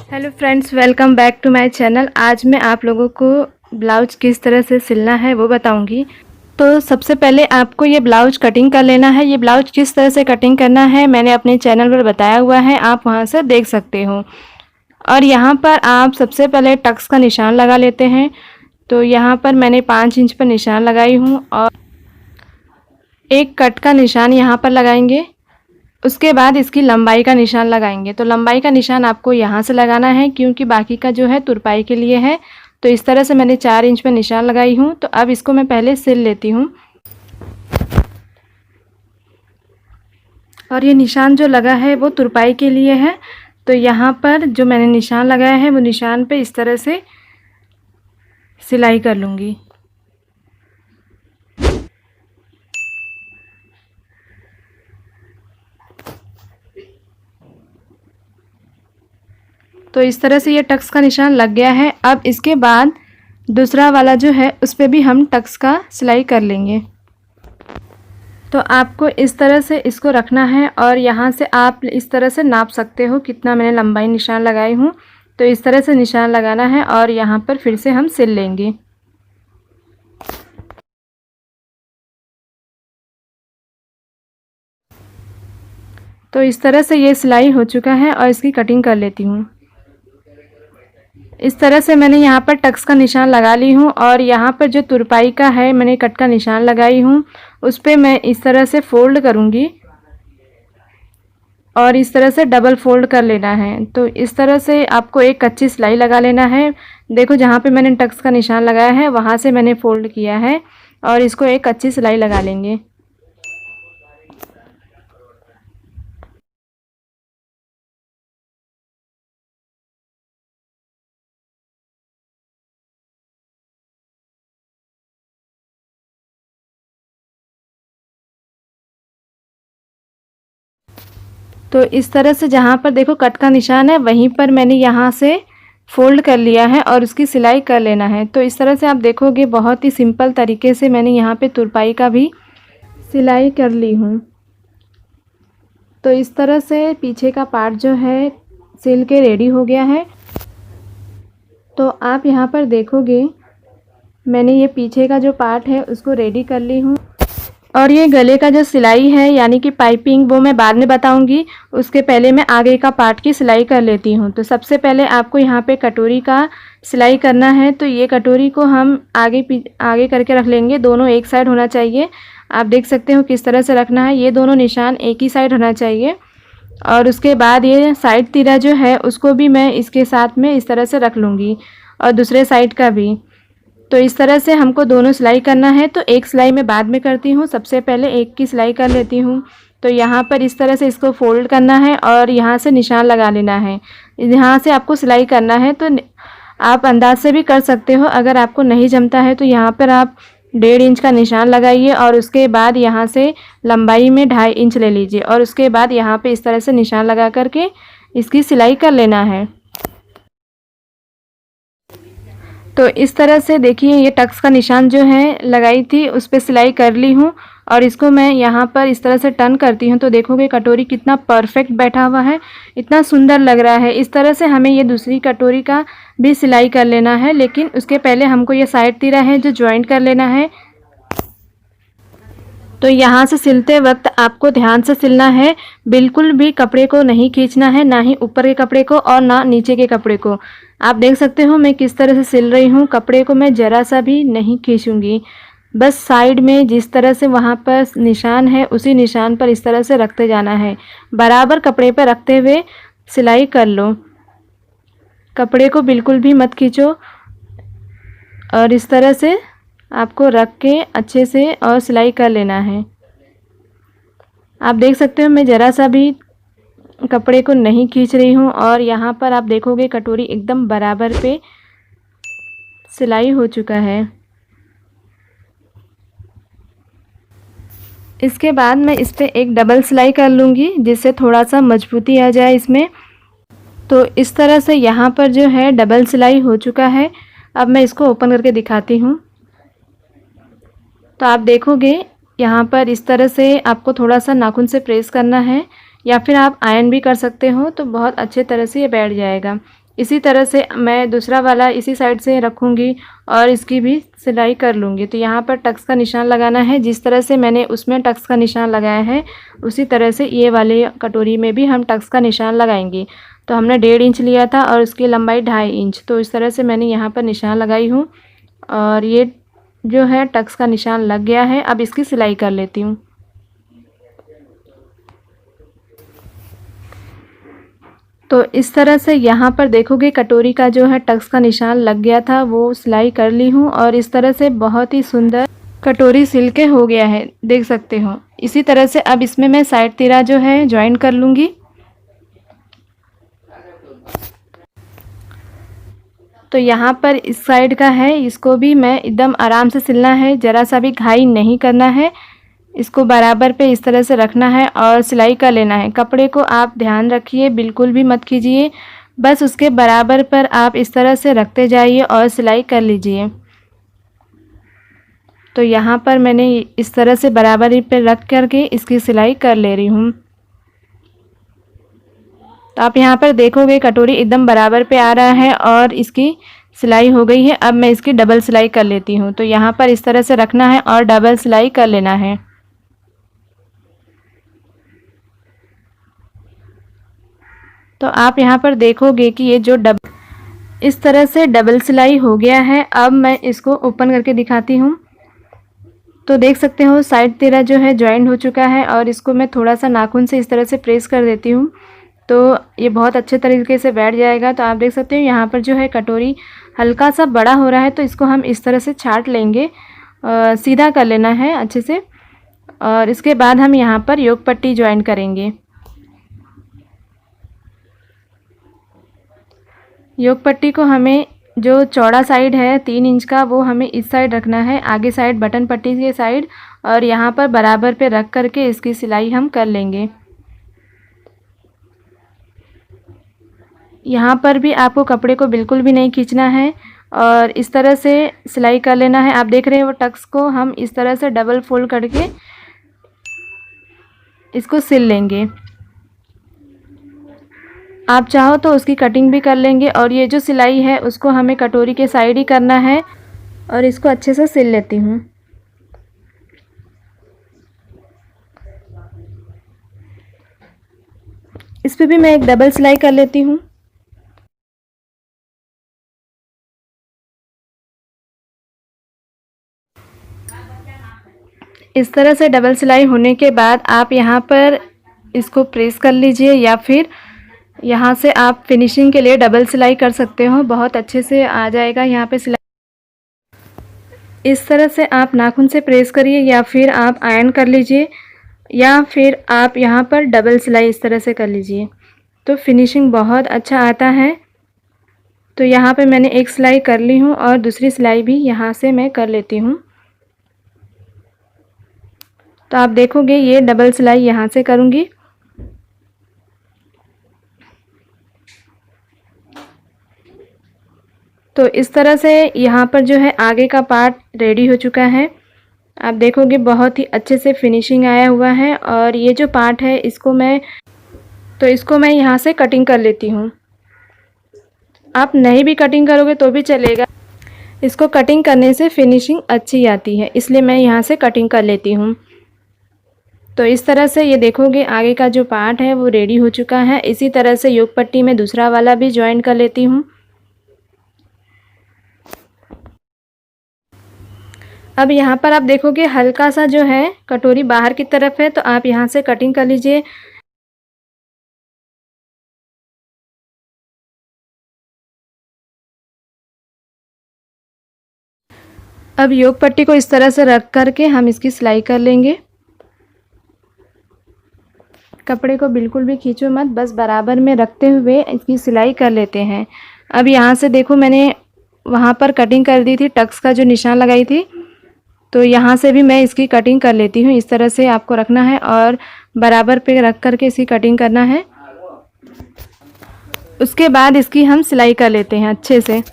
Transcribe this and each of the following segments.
Hello friends, welcome back to my channel. आज मैं आप लोगों को ब्लाउज किस तरह से सिलना है वो बताऊंगी। तो सबसे पहले आपको ये ब्लाउज कटिंग कर लेना है। ये ब्लाउज किस तरह से कटिंग करना है मैंने अपने चैनल पर बताया हुआ है, आप वहां से देख सकते हो। और यहाँ पर आप सबसे पहले टक्स का निशान लगा लेते हैं। तो यहाँ पर मैंने 5 इंच पर निशान लगाई हूँ और एक कट का निशान यहाँ पर लगाएंगे। उसके बाद इसकी लंबाई का निशान लगाएंगे। तो लंबाई का निशान आपको यहाँ से लगाना है क्योंकि बाकी का जो है तुरपाई के लिए है। तो इस तरह से मैंने 4 इंच पे निशान लगाई हूँ। तो अब इसको मैं पहले सिल लेती हूँ। और ये निशान जो लगा है वो तुरपाई के लिए है। तो यहाँ पर जो मैंने निशान लगाया है वो निशान पे इस तरह से सिलाई कर लूँगी। तो इस तरह से ये टक्स का निशान लग गया है। अब इसके बाद दूसरा वाला जो है उस पर भी हम टक्स का सिलाई कर लेंगे। तो आपको इस तरह से इसको रखना है और यहाँ से आप इस तरह से नाप सकते हो कितना मैंने लंबाई निशान लगाई हूँ। तो इस तरह से निशान लगाना है और यहाँ पर फिर से हम सिल लेंगे। तो इस तरह से ये सिलाई हो चुका है और इसकी कटिंग कर लेती हूँ। इस तरह से मैंने यहाँ पर टक्स का निशान लगा ली हूँ और यहाँ पर जो तुरपाई का है मैंने कट का निशान लगाई हूँ। उस पर मैं इस तरह से फोल्ड करूँगी और इस तरह से डबल फोल्ड कर लेना है। तो इस तरह से आपको एक कच्ची सिलाई लगा लेना है। देखो जहाँ पे मैंने टक्स का निशान लगाया है वहाँ से मैंने फोल्ड किया है और इसको एक कच्ची सिलाई लगा लेंगे। तो इस तरह से जहाँ पर देखो कट का निशान है वहीं पर मैंने यहाँ से फोल्ड कर लिया है और उसकी सिलाई कर लेना है। तो इस तरह से आप देखोगे बहुत ही सिंपल तरीके से मैंने यहाँ पे तुरपाई का भी सिलाई कर ली हूँ। तो इस तरह से पीछे का पार्ट जो है सिल के रेडी हो गया है। तो आप यहाँ पर देखोगे मैंने ये पीछे का जो पार्ट है उसको रेडी कर ली हूँ। और ये गले का जो सिलाई है यानी कि पाइपिंग वो मैं बाद में बताऊंगी। उसके पहले मैं आगे का पार्ट की सिलाई कर लेती हूँ। तो सबसे पहले आपको यहाँ पे कटोरी का सिलाई करना है। तो ये कटोरी को हम आगे करके रख लेंगे, दोनों एक साइड होना चाहिए। आप देख सकते हो किस तरह से रखना है, ये दोनों निशान एक ही साइड होना चाहिए। और उसके बाद ये साइड तीरा जो है उसको भी मैं इसके साथ में इस तरह से रख लूँगी और दूसरे साइड का भी। तो इस तरह से हमको दोनों सिलाई करना है। तो एक सिलाई मैं बाद में करती हूँ, सबसे पहले एक की सिलाई कर लेती हूँ। तो यहाँ पर इस तरह से इसको फोल्ड करना है और यहाँ से निशान लगा लेना है। यहाँ से आपको सिलाई करना है। तो आप अंदाज से भी कर सकते हो, अगर आपको नहीं जमता है तो यहाँ पर आप 1.5 इंच का निशान लगाइए और उसके बाद यहाँ से लंबाई में 2.5 इंच ले लीजिए और उसके बाद यहाँ पे इस तरह से निशान लगा करके इसकी सिलाई कर लेना है। तो इस तरह से देखिए ये टक्स का निशान जो है लगाई थी उस पर सिलाई कर ली हूँ और इसको मैं यहाँ पर इस तरह से टर्न करती हूँ। तो देखोगे कटोरी कितना परफेक्ट बैठा हुआ है, इतना सुंदर लग रहा है। इस तरह से हमें ये दूसरी कटोरी का भी सिलाई कर लेना है, लेकिन उसके पहले हमको ये साइड तीरा है जो ज्वाइंट कर लेना है। तो यहाँ से सिलते वक्त आपको ध्यान से सिलना है, बिल्कुल भी कपड़े को नहीं खींचना है, ना ही ऊपर के कपड़े को और ना नीचे के कपड़े को। आप देख सकते हो मैं किस तरह से सिल रही हूँ, कपड़े को मैं ज़रा सा भी नहीं खींचूंगी। बस साइड में जिस तरह से वहाँ पर निशान है उसी निशान पर इस तरह से रखते जाना है, बराबर कपड़े पर रखते हुए सिलाई कर लो। कपड़े को बिल्कुल भी मत खींचो और इस तरह से आपको रख के अच्छे से और सिलाई कर लेना है। आप देख सकते हो मैं ज़रा सा भी कपड़े को नहीं खींच रही हूँ और यहाँ पर आप देखोगे कटोरी एकदम बराबर पे सिलाई हो चुका है। इसके बाद मैं इस पर एक डबल सिलाई कर लूँगी जिससे थोड़ा सा मजबूती आ जाए इसमें। तो इस तरह से यहाँ पर जो है डबल सिलाई हो चुका है। अब मैं इसको ओपन करके दिखाती हूँ। तो आप देखोगे यहाँ पर इस तरह से आपको थोड़ा सा नाखून से प्रेस करना है या फिर आप आयरन भी कर सकते हो, तो बहुत अच्छे तरह से ये बैठ जाएगा। इसी तरह से मैं दूसरा वाला इसी साइड से रखूँगी और इसकी भी सिलाई कर लूँगी। तो यहाँ पर टक्स का निशान लगाना है, जिस तरह से मैंने उसमें टक्स का निशान लगाया है उसी तरह से ये वाले कटोरी में भी हम टक्स का निशान लगाएंगे। तो हमने 1.5 इंच लिया था और उसकी लंबाई 2.5 इंच, तो इस तरह से मैंने यहाँ पर निशान लगाई हूँ और ये जो है टक्स का निशान लग गया है। अब इसकी सिलाई कर लेती हूँ। तो इस तरह से यहाँ पर देखोगे कटोरी का जो है टक्स का निशान लग गया था, वो सिलाई कर ली हूँ और इस तरह से बहुत ही सुंदर कटोरी सिल के हो गया है, देख सकते हो। इसी तरह से अब इसमें मैं साइड तीरा जो है ज्वाइन कर लूँगी। तो यहाँ पर इस साइड का है, इसको भी मैं एकदम आराम से सिलना है, ज़रा सा भी घाई नहीं करना है। इसको बराबर पे इस तरह से रखना है और सिलाई कर लेना है। कपड़े को आप ध्यान रखिए, बिल्कुल भी मत कीजिए, बस उसके बराबर पर आप इस तरह से रखते जाइए और सिलाई कर लीजिए। तो यहाँ पर मैंने इस तरह से बराबर पे रख करके इसकी सिलाई कर ले रही हूँ। तो आप यहाँ पर देखोगे कटोरी एकदम बराबर पे आ रहा है और इसकी सिलाई हो गई है। अब मैं इसकी डबल सिलाई कर लेती हूँ। तो यहाँ पर इस तरह से रखना है और डबल सिलाई कर लेना है। तो आप यहाँ पर देखोगे कि ये जो इस तरह से डबल सिलाई हो गया है। अब मैं इसको ओपन करके दिखाती हूँ। तो देख सकते हो साइड तेरा जो है जॉइंट हो चुका है और इसको मैं थोड़ा सा नाखून से इस तरह से प्रेस कर देती हूँ, तो ये बहुत अच्छे तरीके से बैठ जाएगा। तो आप देख सकते हो यहाँ पर जो है कटोरी हल्का सा बड़ा हो रहा है, तो इसको हम इस तरह से छाट लेंगे, सीधा कर लेना है अच्छे से। और इसके बाद हम यहाँ पर योग पट्टी ज्वाइन करेंगे। योग पट्टी को हमें जो चौड़ा साइड है 3 इंच का, वो हमें इस साइड रखना है, आगे साइड बटन पट्टी के साइड, और यहाँ पर बराबर पे रख करके इसकी सिलाई हम कर लेंगे। यहाँ पर भी आपको कपड़े को बिल्कुल भी नहीं खींचना है और इस तरह से सिलाई कर लेना है। आप देख रहे हैं वो टक्स को हम इस तरह से डबल फोल्ड करके इसको सिल लेंगे। आप चाहो तो उसकी कटिंग भी कर लेंगे और ये जो सिलाई है उसको हमें कटोरी के साइड ही करना है और इसको अच्छे से सिल लेती हूँ। इस पे भी मैं एक डबल सिलाई कर लेती हूँ। इस तरह से डबल सिलाई होने के बाद आप यहाँ पर इसको प्रेस कर लीजिए या फिर यहाँ से आप फिनिशिंग के लिए डबल सिलाई कर सकते हो, बहुत अच्छे से आ जाएगा यहाँ पे सिलाई। इस तरह से आप नाखून से प्रेस करिए या फिर आप आयरन कर लीजिए या फिर आप यहाँ पर डबल सिलाई इस तरह से कर लीजिए, तो फिनिशिंग बहुत अच्छा आता है। तो यहाँ पे मैंने एक सिलाई कर ली हूँ और दूसरी सिलाई भी यहाँ से मैं कर लेती हूँ। तो आप देखोगे ये डबल सिलाई यहाँ से करूँगी। तो इस तरह से यहाँ पर जो है आगे का पार्ट रेडी हो चुका है। आप देखोगे बहुत ही अच्छे से फिनिशिंग आया हुआ है और ये जो पार्ट है इसको मैं यहाँ से कटिंग कर लेती हूँ। आप नहीं भी कटिंग करोगे तो भी चलेगा, इसको कटिंग करने से फिनिशिंग अच्छी आती है, इसलिए मैं यहाँ से कटिंग कर लेती हूँ। तो इस तरह से ये देखोगे आगे का जो पार्ट है वो रेडी हो चुका है। इसी तरह से योग पट्टी में दूसरा वाला भी ज्वाइन कर लेती हूँ। अब यहाँ पर आप देखोगे हल्का सा जो है कटोरी बाहर की तरफ है, तो आप यहाँ से कटिंग कर लीजिए। अब योग पट्टी को इस तरह से रख करके हम इसकी सिलाई कर लेंगे। कपड़े को बिल्कुल भी खींचो मत, बस बराबर में रखते हुए इसकी सिलाई कर लेते हैं। अब यहाँ से देखो मैंने वहाँ पर कटिंग कर दी थी, टक्स का जो निशान लगाई थी, तो यहाँ से भी मैं इसकी कटिंग कर लेती हूँ। इस तरह से आपको रखना है और बराबर पे रख करके इसकी कटिंग करना है। उसके बाद इसकी हम सिलाई कर लेते हैं अच्छे से।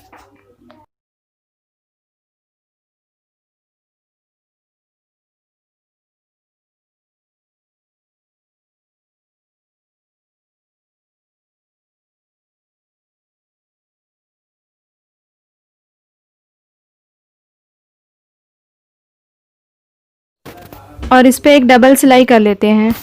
और इस पे एक डबल सिलाई कर लेते हैं।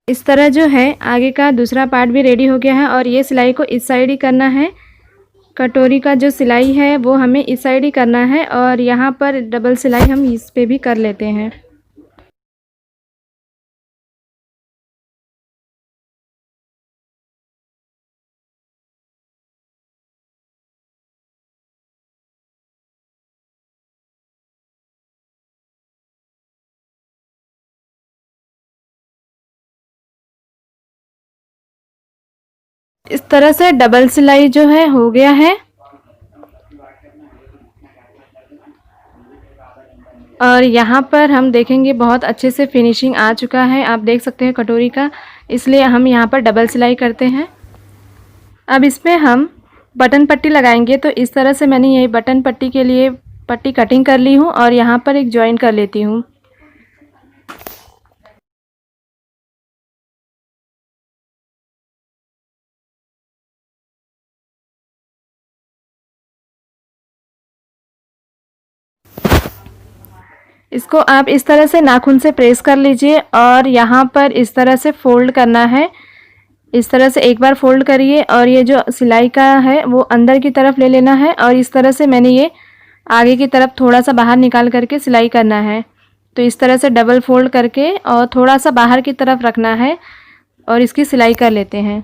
इस तरह जो है आगे का दूसरा पार्ट भी रेडी हो गया है और ये सिलाई को इस साइड ही करना है। कटोरी का जो सिलाई है वो हमें इस साइड ही करना है और यहाँ पर डबल सिलाई हम इस पे भी कर लेते हैं। इस तरह से डबल सिलाई जो है हो गया है और यहाँ पर हम देखेंगे बहुत अच्छे से फिनिशिंग आ चुका है। आप देख सकते हैं कटोरी का, इसलिए हम यहाँ पर डबल सिलाई करते हैं। अब इसमें हम बटन पट्टी लगाएंगे। तो इस तरह से मैंने यही बटन पट्टी के लिए पट्टी कटिंग कर ली हूँ और यहाँ पर एक जॉइन कर लेती हूँ। इसको आप इस तरह से नाखून से प्रेस कर लीजिए और यहाँ पर इस तरह से फोल्ड करना है। इस तरह से एक बार फोल्ड करिए और ये जो सिलाई का है वो अंदर की तरफ ले लेना है और इस तरह से मैंने ये आगे की तरफ थोड़ा सा बाहर निकाल करके सिलाई करना है। तो इस तरह से डबल फोल्ड करके और थोड़ा सा बाहर की तरफ रखना है और इसकी सिलाई कर लेते हैं।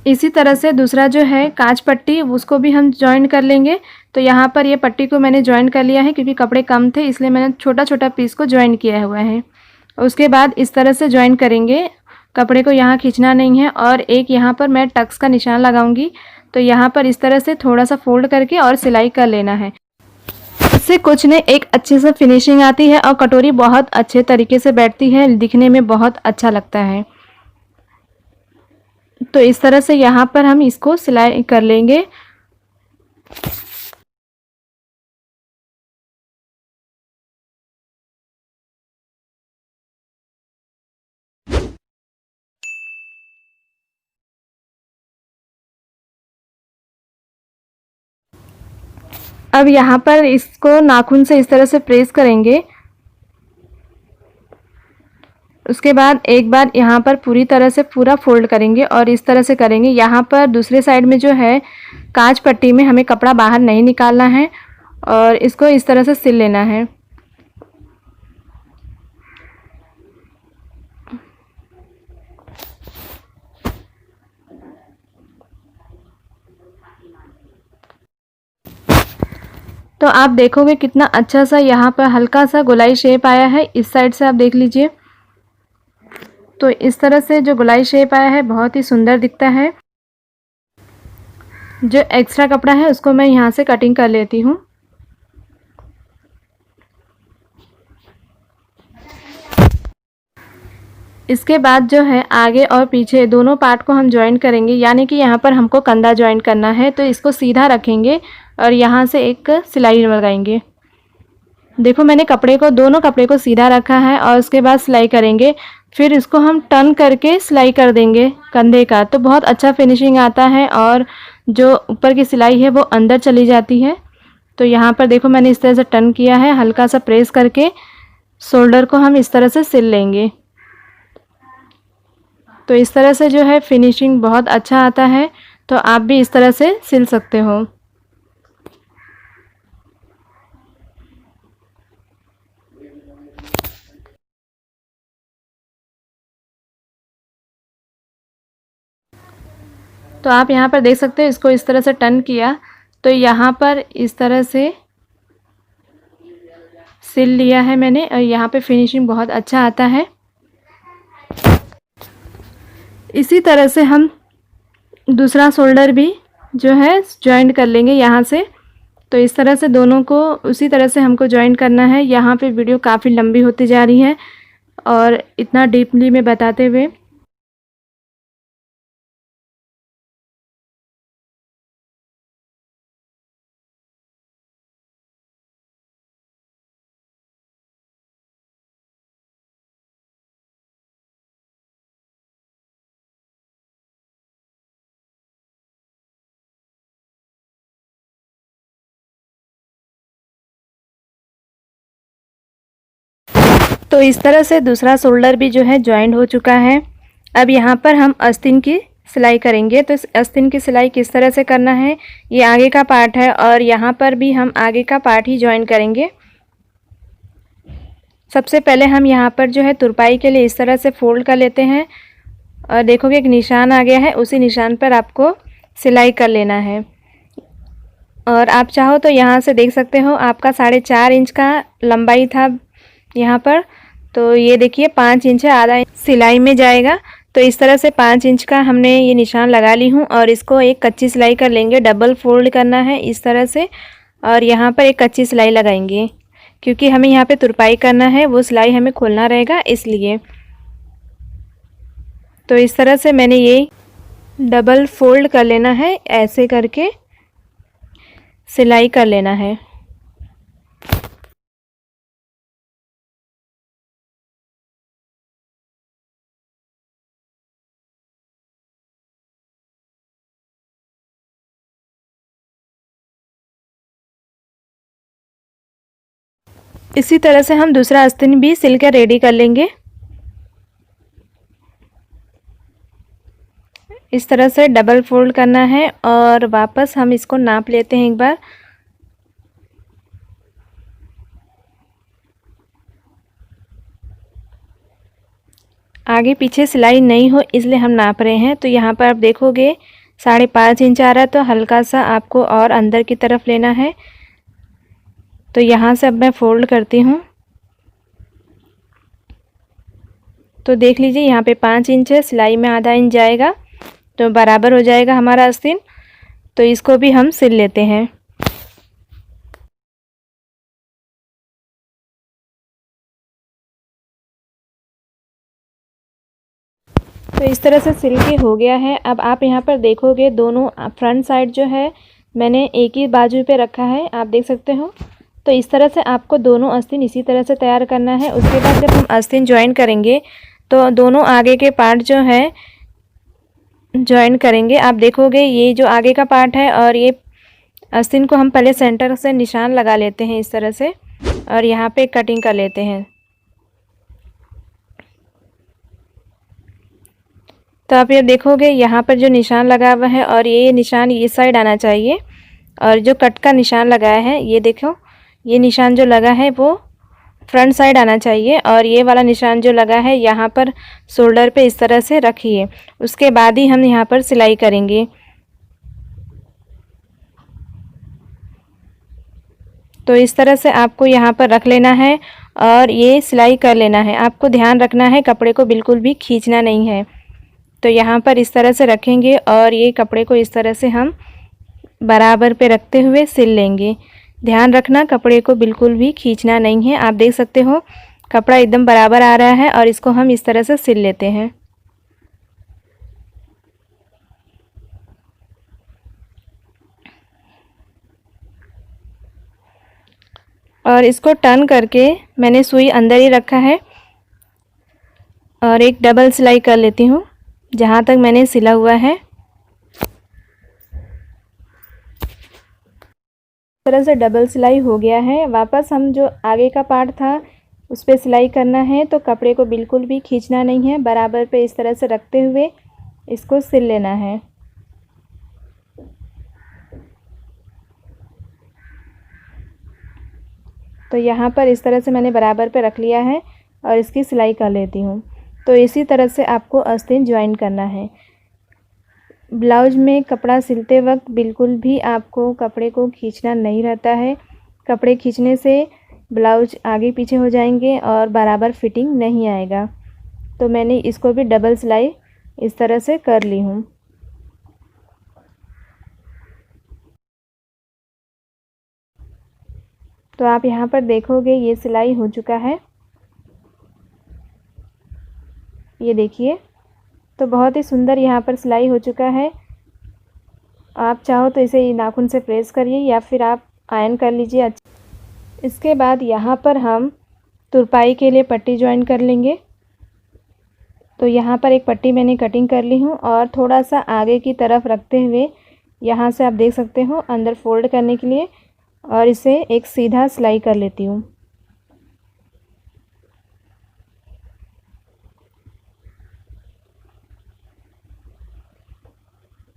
इसी तरह से दूसरा जो है कांच पट्टी उसको भी हम जॉइन कर लेंगे। तो यहाँ पर ये पट्टी को मैंने जॉइन कर लिया है क्योंकि कपड़े कम थे, इसलिए मैंने छोटा छोटा पीस को जॉइन किया हुआ है। उसके बाद इस तरह से जॉइन करेंगे, कपड़े को यहाँ खींचना नहीं है और एक यहाँ पर मैं टक्स का निशान लगाऊंगी। तो यहाँ पर इस तरह से थोड़ा सा फोल्ड करके और सिलाई कर लेना है। इससे कुछ नहीं, एक अच्छे से फिनिशिंग आती है और कटोरी बहुत अच्छे तरीके से बैठती है, दिखने में बहुत अच्छा लगता है। तो इस तरह से यहाँ पर हम इसको सिलाई कर लेंगे। अब यहाँ पर इसको नाखून से इस तरह से प्रेस करेंगे। उसके बाद एक बार यहाँ पर पूरी तरह से पूरा फोल्ड करेंगे और इस तरह से करेंगे। यहाँ पर दूसरे साइड में जो है कांच पट्टी में हमें कपड़ा बाहर नहीं निकालना है और इसको इस तरह से सिल लेना है। तो आप देखोगे कितना अच्छा सा यहाँ पर हल्का सा गोलाई शेप आया है। इस साइड से आप देख लीजिए। तो इस तरह से जो गोलाई शेप आया है बहुत ही सुंदर दिखता है। जो एक्स्ट्रा कपड़ा है उसको मैं यहाँ से कटिंग कर लेती हूँ। इसके बाद जो है आगे और पीछे दोनों पार्ट को हम ज्वाइन करेंगे, यानी कि यहाँ पर हमको कंधा ज्वाइन करना है। तो इसको सीधा रखेंगे और यहाँ से एक सिलाई लगाएंगे। देखो मैंने कपड़े को, दोनों कपड़े को सीधा रखा है और उसके बाद सिलाई करेंगे। फिर इसको हम टर्न करके सिलाई कर देंगे कंधे का, तो बहुत अच्छा फिनिशिंग आता है और जो ऊपर की सिलाई है वो अंदर चली जाती है। तो यहाँ पर देखो मैंने इस तरह से टर्न किया है, हल्का सा प्रेस करके शोल्डर को हम इस तरह से सिल लेंगे। तो इस तरह से जो है फिनिशिंग बहुत अच्छा आता है। तो आप भी इस तरह से सिल सकते हो। तो आप यहाँ पर देख सकते हैं, इसको इस तरह से टर्न किया तो यहाँ पर इस तरह से सिल लिया है मैंने और यहाँ पे फिनिशिंग बहुत अच्छा आता है। इसी तरह से हम दूसरा शोल्डर भी जो है ज्वाइंट कर लेंगे यहाँ से। तो इस तरह से दोनों को उसी तरह से हमको जॉइन करना है। यहाँ पे वीडियो काफ़ी लंबी होती जा रही है और इतना डीपली में बताते हुए तो इस तरह से दूसरा शोल्डर भी जो है जॉइंट हो चुका है। अब यहाँ पर हम आस्तीन की सिलाई करेंगे। तो इस आस्तीन की सिलाई किस तरह से करना है, ये आगे का पार्ट है और यहाँ पर भी हम आगे का पार्ट ही जॉइन करेंगे। सबसे पहले हम यहाँ पर जो है तुरपाई के लिए इस तरह से फोल्ड कर लेते हैं और देखोगे एक निशान आ गया है, उसी निशान पर आपको सिलाई कर लेना है। और आप चाहो तो यहाँ से देख सकते हो आपका 4.5 इंच का लंबाई था यहाँ पर, तो ये देखिए 5 इंच है, आधा इंच सिलाई में जाएगा। तो इस तरह से 5 इंच का हमने ये निशान लगा ली हूँ और इसको एक कच्ची सिलाई कर लेंगे। डबल फोल्ड करना है इस तरह से और यहाँ पर एक कच्ची सिलाई लगाएंगे, क्योंकि हमें यहाँ पे तुरपाई करना है, वो सिलाई हमें खोलना रहेगा इसलिए। तो इस तरह से मैंने ये डबल फोल्ड कर लेना है, ऐसे करके सिलाई कर लेना है। इसी तरह से हम दूसरा आस्तीन भी सिल कर रेडी कर लेंगे। इस तरह से डबल फोल्ड करना है और वापस हम इसको नाप लेते हैं एक बार। आगे पीछे सिलाई नहीं हो इसलिए हम नाप रहे हैं। तो यहाँ पर आप देखोगे 5.5 इंच आ रहा है, तो हल्का सा आपको और अंदर की तरफ लेना है। तो यहाँ से अब मैं फोल्ड करती हूँ, तो देख लीजिए यहाँ पे 5 इंच है, सिलाई में आधा इंच जाएगा तो बराबर हो जाएगा हमारा आस्तीन। तो इसको भी हम सिल लेते हैं। तो इस तरह से सिल के हो गया है। अब आप यहाँ पर देखोगे दोनों फ्रंट साइड जो है मैंने एक ही बाजू पे रखा है, आप देख सकते हो। तो इस तरह से आपको दोनों आस्तीन इसी तरह से तैयार करना है। उसके बाद जब हम आस्तीन ज्वाइन करेंगे तो दोनों आगे के पार्ट जो है ज्वाइन करेंगे। आप देखोगे ये जो आगे का पार्ट है और ये आस्तीन को हम पहले सेंटर से निशान लगा लेते हैं इस तरह से और यहाँ पे कटिंग कर लेते हैं। तो आप ये देखोगे यहाँ पर जो निशान लगा हुआ है और ये निशान इस साइड आना चाहिए और जो कट का निशान लगाया है ये देखो, ये निशान जो लगा है वो फ्रंट साइड आना चाहिए और ये वाला निशान जो लगा है यहाँ पर शोल्डर पे इस तरह से रखिए। उसके बाद ही हम यहाँ पर सिलाई करेंगे। तो इस तरह से आपको यहाँ पर रख लेना है और ये सिलाई कर लेना है। आपको ध्यान रखना है कपड़े को बिल्कुल भी खींचना नहीं है। तो यहाँ पर इस तरह से रखेंगे और ये कपड़े को इस तरह से हम बराबर पे रखते हुए सिल लेंगे। ध्यान रखना कपड़े को बिल्कुल भी खींचना नहीं है। आप देख सकते हो कपड़ा एकदम बराबर आ रहा है और इसको हम इस तरह से सिल लेते हैं। और इसको टर्न करके मैंने सुई अंदर ही रखा है और एक डबल सिलाई कर लेती हूँ जहाँ तक मैंने सिला हुआ है। इस तरह से डबल सिलाई हो गया है। वापस हम जो आगे का पार्ट था उस पर सिलाई करना है। तो कपड़े को बिल्कुल भी खींचना नहीं है, बराबर पे इस तरह से रखते हुए इसको सिल लेना है। तो यहाँ पर इस तरह से मैंने बराबर पे रख लिया है और इसकी सिलाई कर लेती हूँ। तो इसी तरह से आपको आस्तीन ज्वाइन करना है। ब्लाउज में कपड़ा सिलते वक्त बिल्कुल भी आपको कपड़े को खींचना नहीं रहता है। कपड़े खींचने से ब्लाउज आगे पीछे हो जाएंगे और बराबर फिटिंग नहीं आएगा। तो मैंने इसको भी डबल सिलाई इस तरह से कर ली हूँ। तो आप यहाँ पर देखोगे ये सिलाई हो चुका है, ये देखिए। तो बहुत ही सुंदर यहाँ पर सिलाई हो चुका है। आप चाहो तो इसे नाखून से प्रेस करिए या फिर आप आयरन कर लीजिए। इसके बाद यहाँ पर हम तुरपाई के लिए पट्टी ज्वाइन कर लेंगे। तो यहाँ पर एक पट्टी मैंने कटिंग कर ली हूँ और थोड़ा सा आगे की तरफ रखते हुए यहाँ से आप देख सकते हो अंदर फोल्ड करने के लिए, और इसे एक सीधा सिलाई कर लेती हूँ।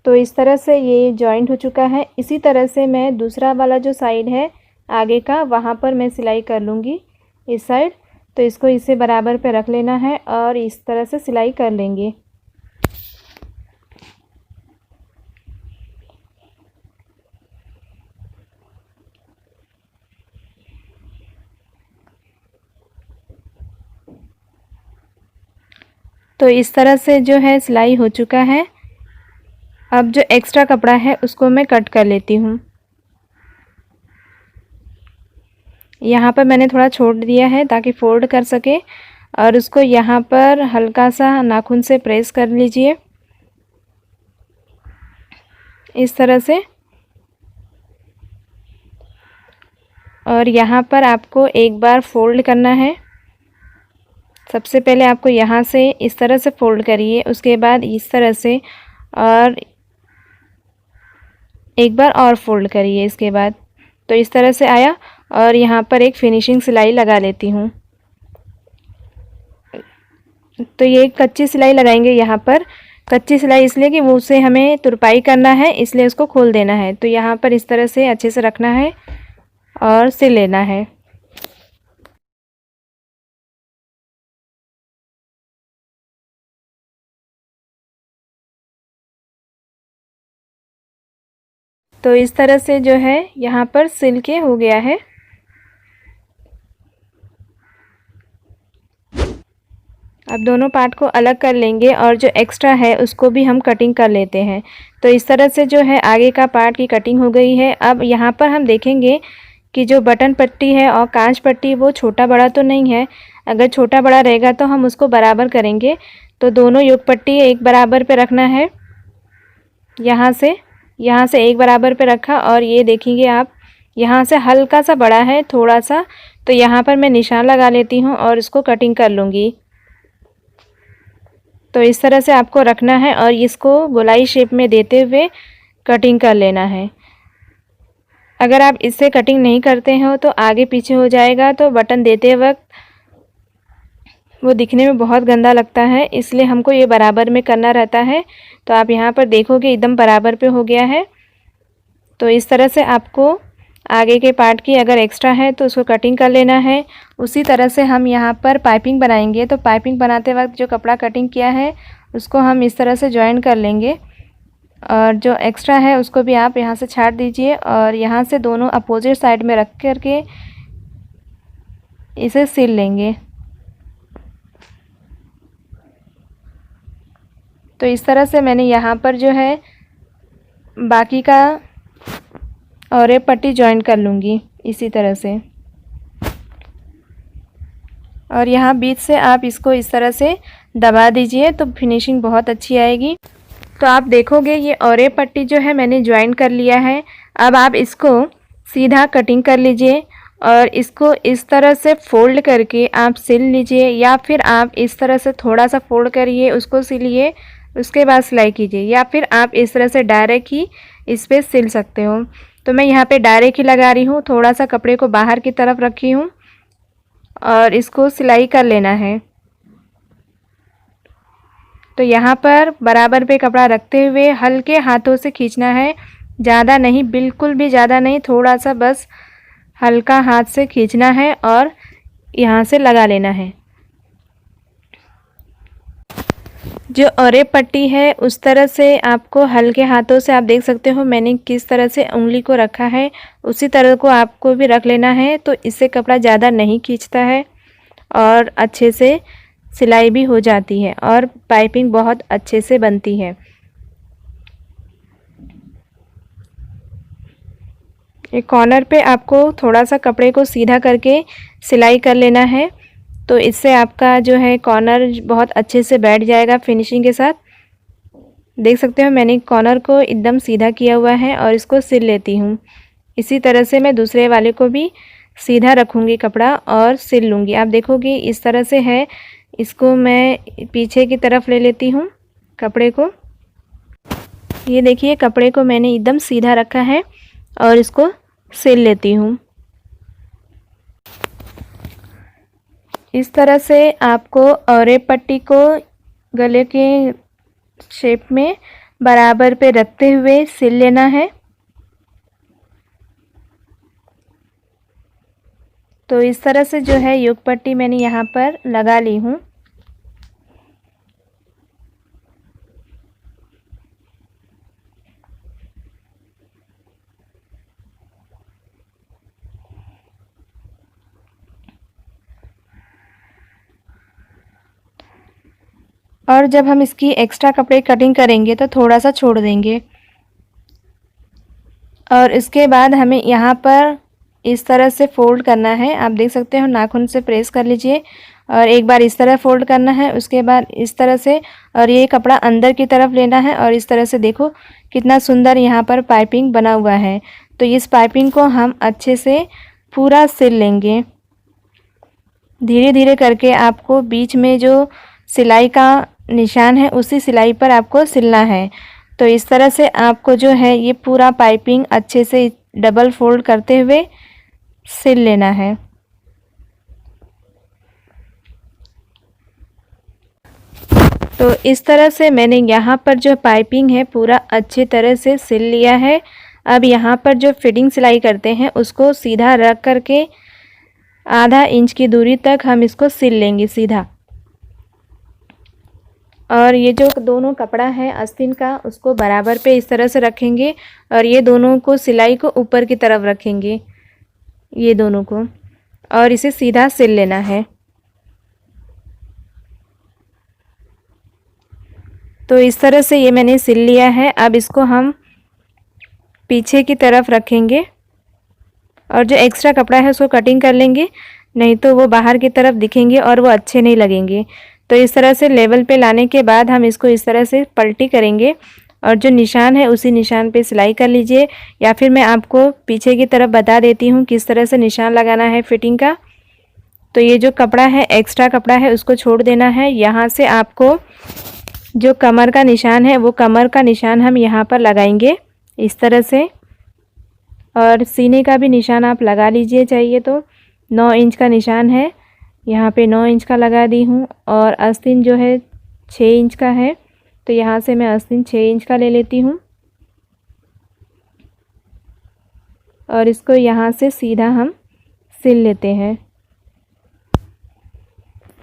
तो इस तरह से ये जॉइंट हो चुका है। इसी तरह से मैं दूसरा वाला जो साइड है आगे का, वहाँ पर मैं सिलाई कर लूँगी इस साइड। तो इसको इसे बराबर पे रख लेना है और इस तरह से सिलाई कर लेंगे। तो इस तरह से जो है सिलाई हो चुका है। अब जो एक्स्ट्रा कपड़ा है उसको मैं कट कर लेती हूँ। यहाँ पर मैंने थोड़ा छोड़ दिया है ताकि फोल्ड कर सके, और उसको यहाँ पर हल्का सा नाखून से प्रेस कर लीजिए इस तरह से। और यहाँ पर आपको एक बार फोल्ड करना है। सबसे पहले आपको यहाँ से इस तरह से फोल्ड करिए, उसके बाद इस तरह से, और एक बार और फोल्ड करिए इसके बाद। तो इस तरह से आया, और यहाँ पर एक फिनिशिंग सिलाई लगा लेती हूँ। तो ये कच्ची सिलाई लगाएंगे यहाँ पर। कच्ची सिलाई इसलिए कि वो उसे हमें तुरपाई करना है, इसलिए उसको खोल देना है। तो यहाँ पर इस तरह से अच्छे से रखना है और सिल लेना है। तो इस तरह से जो है यहाँ पर सिल के हो गया है। अब दोनों पार्ट को अलग कर लेंगे और जो एक्स्ट्रा है उसको भी हम कटिंग कर लेते हैं। तो इस तरह से जो है आगे का पार्ट की कटिंग हो गई है। अब यहाँ पर हम देखेंगे कि जो बटन पट्टी है और कांच पट्टी वो छोटा बड़ा तो नहीं है। अगर छोटा बड़ा रहेगा तो हम उसको बराबर करेंगे। तो दोनों योक पट्टी एक बराबर पे रखना है। यहाँ से एक बराबर पे रखा, और ये देखेंगे आप यहाँ से हल्का सा बड़ा है थोड़ा सा, तो यहाँ पर मैं निशान लगा लेती हूँ और इसको कटिंग कर लूँगी। तो इस तरह से आपको रखना है और इसको गोलाई शेप में देते हुए कटिंग कर लेना है। अगर आप इससे कटिंग नहीं करते हो तो आगे पीछे हो जाएगा, तो बटन देते वक्त वो दिखने में बहुत गंदा लगता है, इसलिए हमको ये बराबर में करना रहता है। तो आप यहाँ पर देखोगे एकदम बराबर पे हो गया है। तो इस तरह से आपको आगे के पार्ट की अगर एक्स्ट्रा है तो उसको कटिंग कर लेना है। उसी तरह से हम यहाँ पर पाइपिंग बनाएंगे। तो पाइपिंग बनाते वक्त जो कपड़ा कटिंग किया है उसको हम इस तरह से जॉइन कर लेंगे, और जो एक्स्ट्रा है उसको भी आप यहाँ से छाट दीजिए, और यहाँ से दोनों अपोजिट साइड में रख कर के इसे सिल लेंगे। तो इस तरह से मैंने यहाँ पर जो है बाकी का और एक पट्टी जॉइन कर लूँगी इसी तरह से, और यहाँ बीच से आप इसको इस तरह से दबा दीजिए तो फिनिशिंग बहुत अच्छी आएगी। तो आप देखोगे ये और एक पट्टी जो है मैंने ज्वाइन कर लिया है। अब आप इसको सीधा कटिंग कर लीजिए और इसको इस तरह से फोल्ड करके आप सिल लीजिए, या फिर आप इस तरह से थोड़ा सा फोल्ड करिए उसको सिलिए, उसके बाद सिलाई कीजिए, या फिर आप इस तरह से डायरेक्ट ही इस पर सिल सकते हो। तो मैं यहाँ पे डायरेक्ट ही लगा रही हूँ, थोड़ा सा कपड़े को बाहर की तरफ रखी हूँ और इसको सिलाई कर लेना है। तो यहाँ पर बराबर पे कपड़ा रखते हुए हल्के हाथों से खींचना है, ज़्यादा नहीं, बिल्कुल भी ज़्यादा नहीं, थोड़ा सा बस हल्का हाथ से खींचना है और यहाँ से लगा लेना है। जो अरे पट्टी है उस तरह से आपको हल्के हाथों से, आप देख सकते हो मैंने किस तरह से उंगली को रखा है, उसी तरह को आपको भी रख लेना है। तो इससे कपड़ा ज़्यादा नहीं खींचता है और अच्छे से सिलाई भी हो जाती है और पाइपिंग बहुत अच्छे से बनती है। एक कॉर्नर पे आपको थोड़ा सा कपड़े को सीधा करके सिलाई कर लेना है। तो इससे आपका जो है कॉर्नर बहुत अच्छे से बैठ जाएगा फिनिशिंग के साथ। देख सकते हो मैंने कॉर्नर को एकदम सीधा किया हुआ है और इसको सिल लेती हूँ। इसी तरह से मैं दूसरे वाले को भी सीधा रखूँगी कपड़ा और सिल लूँगी। आप देखोगे इस तरह से है। इसको मैं पीछे की तरफ ले लेती हूँ कपड़े को। ये देखिए कपड़े को मैंने एकदम सीधा रखा है और इसको सिल लेती हूँ। इस तरह से आपको औरे पट्टी को गले के शेप में बराबर पे रखते हुए सिल लेना है। तो इस तरह से जो है युग पट्टी मैंने यहाँ पर लगा ली हूँ। और जब हम इसकी एक्स्ट्रा कपड़े कटिंग करेंगे तो थोड़ा सा छोड़ देंगे और इसके बाद हमें यहाँ पर इस तरह से फ़ोल्ड करना है। आप देख सकते हो नाखून से प्रेस कर लीजिए और एक बार इस तरह फ़ोल्ड करना है, उसके बाद इस तरह से, और ये कपड़ा अंदर की तरफ लेना है और इस तरह से देखो कितना सुंदर यहाँ पर पाइपिंग बना हुआ है। तो इस पाइपिंग को हम अच्छे से पूरा सिल लेंगे। धीरे धीरे करके आपको बीच में जो सिलाई का निशान है उसी सिलाई पर आपको सिलना है। तो इस तरह से आपको जो है ये पूरा पाइपिंग अच्छे से डबल फोल्ड करते हुए सिल लेना है। तो इस तरह से मैंने यहाँ पर जो पाइपिंग है पूरा अच्छी तरह से सिल लिया है। अब यहाँ पर जो फिटिंग सिलाई करते हैं उसको सीधा रख करके आधा इंच की दूरी तक हम इसको सिल लेंगे सीधा। और ये जो दोनों कपड़ा है आस्तीन का उसको बराबर पे इस तरह से रखेंगे और ये दोनों को सिलाई को ऊपर की तरफ रखेंगे, ये दोनों को, और इसे सीधा सिल लेना है। तो इस तरह से ये मैंने सिल लिया है। अब इसको हम पीछे की तरफ रखेंगे और जो एक्स्ट्रा कपड़ा है उसको कटिंग कर लेंगे, नहीं तो वो बाहर की तरफ दिखेंगे और वो अच्छे नहीं लगेंगे। तो इस तरह से लेवल पे लाने के बाद हम इसको इस तरह से पलटी करेंगे और जो निशान है उसी निशान पे सिलाई कर लीजिए, या फिर मैं आपको पीछे की तरफ बता देती हूँ किस तरह से निशान लगाना है फिटिंग का। तो ये जो कपड़ा है एक्स्ट्रा कपड़ा है उसको छोड़ देना है। यहाँ से आपको जो कमर का निशान है वो कमर का निशान हम यहाँ पर लगाएंगे इस तरह से, और सीने का भी निशान आप लगा लीजिए चाहिए तो। 9 इंच का निशान है, यहाँ पे 9 इंच का लगा दी हूँ, और आस्तीन जो है 6 इंच का है, तो यहाँ से मैं आस्तीन 6 इंच का ले लेती हूँ और इसको यहाँ से सीधा हम सिल लेते हैं।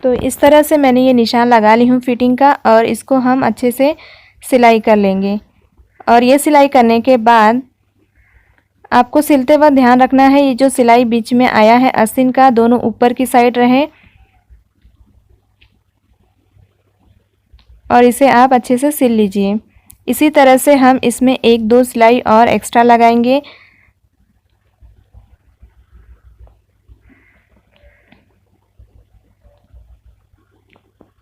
तो इस तरह से मैंने ये निशान लगा ली हूँ फिटिंग का, और इसको हम अच्छे से सिलाई कर लेंगे। और ये सिलाई करने के बाद आपको सिलते वक्त ध्यान रखना है ये जो सिलाई बीच में आया है आस्तीन का, दोनों ऊपर की साइड रहे और इसे आप अच्छे से सिल लीजिए। इसी तरह से हम इसमें 1-2 सिलाई और एक्स्ट्रा लगाएंगे।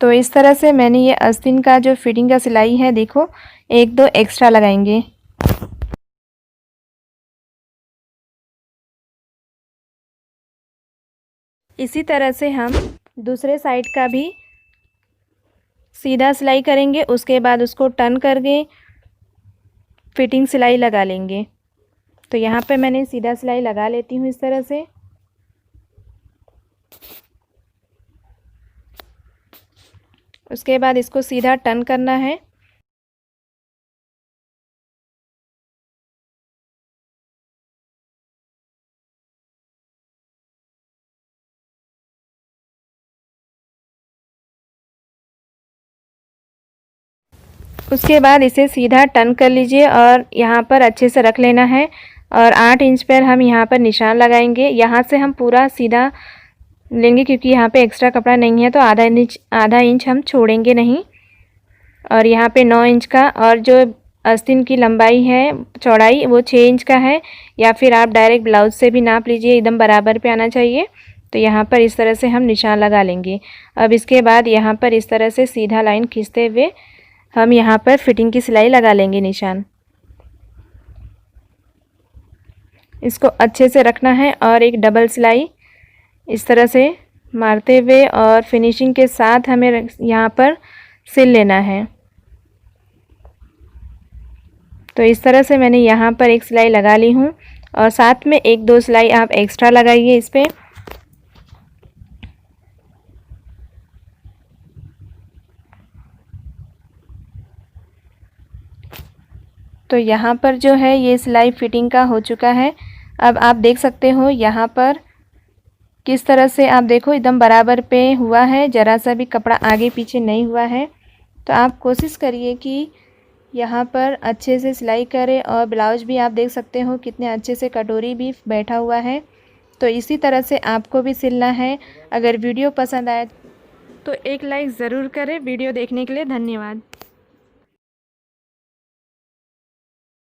तो इस तरह से मैंने ये आस्तीन का जो फिटिंग का सिलाई है देखो 1-2 एक्स्ट्रा लगाएंगे। इसी तरह से हम दूसरे साइड का भी सीधा सिलाई करेंगे, उसके बाद उसको टर्न करके फिटिंग सिलाई लगा लेंगे। तो यहाँ पे मैंने सीधा सिलाई लगा लेती हूँ इस तरह से। उसके बाद इसको सीधा टर्न करना है। उसके बाद इसे सीधा टर्न कर लीजिए और यहाँ पर अच्छे से रख लेना है, और 8 इंच पर हम यहाँ पर निशान लगाएंगे। यहाँ से हम पूरा सीधा लेंगे क्योंकि यहाँ पे एक्स्ट्रा कपड़ा नहीं है, तो आधा इंच हम छोड़ेंगे नहीं। और यहाँ पे 9 इंच का, और जो आस्तीन की लंबाई है, चौड़ाई वो 6 इंच का है, या फिर आप डायरेक्ट ब्लाउज से भी नाप लीजिए, एकदम बराबर पे आना चाहिए। तो यहाँ पर इस तरह से हम निशान लगा लेंगे। अब इसके बाद यहाँ पर इस तरह से सीधा लाइन खींचते हुए हम यहाँ पर फिटिंग की सिलाई लगा लेंगे निशान। इसको अच्छे से रखना है और एक डबल सिलाई इस तरह से मारते हुए और फिनिशिंग के साथ हमें यहाँ पर सिल लेना है। तो इस तरह से मैंने यहाँ पर एक सिलाई लगा ली हूँ और साथ में 1-2 सिलाई आप एक्स्ट्रा लगाइए इस पे। तो यहाँ पर जो है ये सिलाई फिटिंग का हो चुका है। अब आप देख सकते हो यहाँ पर किस तरह से, आप देखो एकदम बराबर पे हुआ है, ज़रा सा भी कपड़ा आगे पीछे नहीं हुआ है। तो आप कोशिश करिए कि यहाँ पर अच्छे से सिलाई करें और ब्लाउज भी आप देख सकते हो कितने अच्छे से कटोरी भी बैठा हुआ है। तो इसी तरह से आपको भी सिलना है। अगर वीडियो पसंद आए तो एक लाइक ज़रूर करें। वीडियो देखने के लिए धन्यवाद।